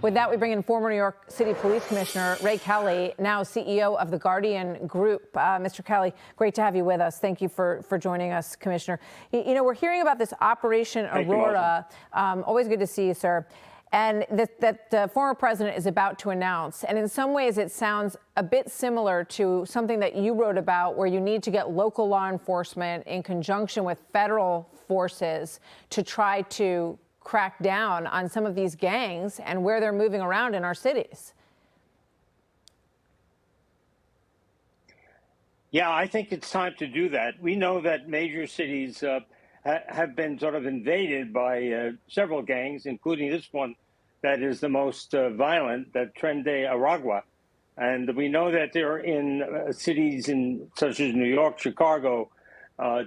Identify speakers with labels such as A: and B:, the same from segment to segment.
A: With that, we bring in former New York City Police Commissioner Ray Kelly, now CEO of the Guardian Group. Mr. Kelly, great to have you with us. Thank you for joining us, Commissioner. You know, we're hearing about this Operation Aurora. Always good to see you, sir. And that the former president is about to announce. And in some ways, it sounds a bit similar to something that you wrote about, where you need to get local law enforcement in conjunction with federal forces to try to crack down on some of these gangs and where they're moving around in our cities.
B: Yeah, I think it's time to do that. We know that major cities have been sort of invaded by several gangs, including this one that is the most violent, that Tren de Aragua. And we know that they're in cities such as New York, Chicago,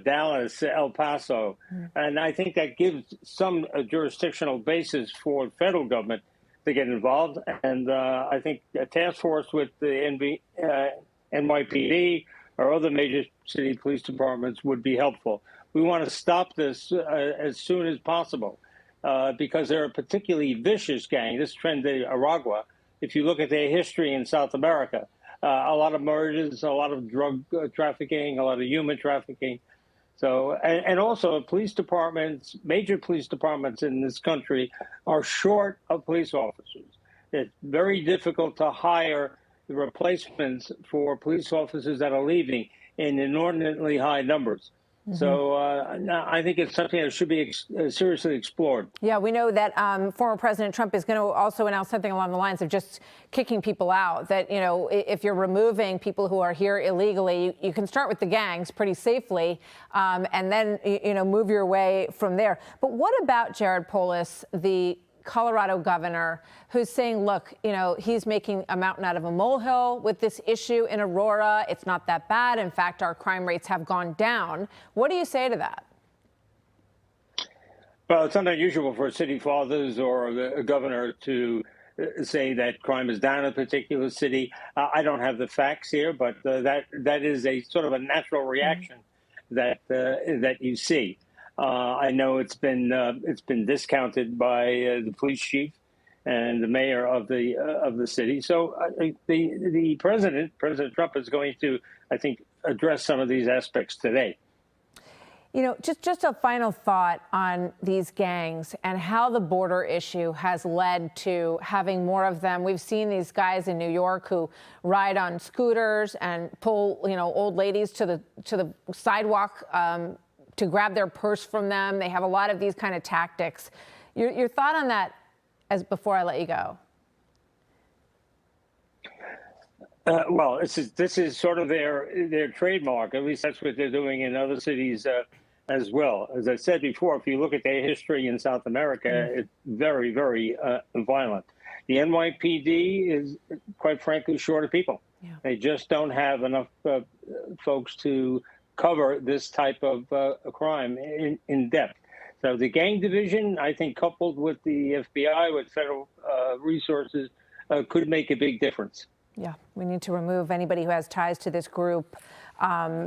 B: Dallas, El Paso. And I think that gives some jurisdictional basis for the federal government to get involved. And I think a task force with the NYPD or other major city police departments would be helpful. We want to stop this as soon as possible because they're a particularly vicious gang, this Tren de Aragua. If you look at their history in South America, a lot of murders, a lot of drug trafficking, a lot of human trafficking. So, and also police departments, major police departments in this country are short of police officers. It's very difficult to hire the replacements for police officers that are leaving in inordinately high numbers. So I think it's something that should be seriously explored.
A: Yeah, we know that former President Trump is going to also announce something along the lines of just kicking people out, that, you know, if you're removing people who are here illegally, you can start with the gangs pretty safely and then, you know, move your way from there. But what about Jared Polis, the Colorado governor, who's saying, look, you know, he's making a mountain out of a molehill with this issue in Aurora. It's not that bad. In fact, our crime rates have gone down. What do you say to that?
B: Well, it's not unusual for city fathers or the governor to say that crime is down in a particular city. I don't have the facts here, but that is a sort of a natural reaction that you see. I know it's been discounted by the police chief and the mayor of the city. So the President Trump, is going to, I think, address some of these aspects today.
A: You know, just a final thought on these gangs and how the border issue has led to having more of them. We've seen these guys in New York who ride on scooters and pull, you know, old ladies to the sidewalk to grab their purse from them. They have a lot of these kind of tactics. Your thought on that before I let you go?
B: Well, this is sort of their trademark. At least that's what they're doing in other cities as well. As I said before, if you look at their history in South America, it's very, very violent. The NYPD is, quite frankly, short of people. Yeah. They just don't have enough folks to cover this type of crime in depth. So the gang division, I think, coupled with the FBI, with federal resources, could make a big difference.
A: Yeah, we need to remove anybody who has ties to this group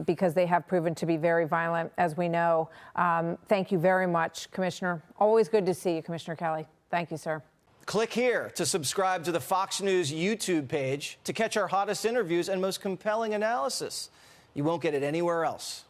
A: because they have proven to be very violent, as we know. Thank you very much, Commissioner. Always good to see you, Commissioner Kelly. Thank you, sir.
C: Click here to subscribe to the Fox News YouTube page to catch our hottest interviews and most compelling analysis. You won't get it anywhere else.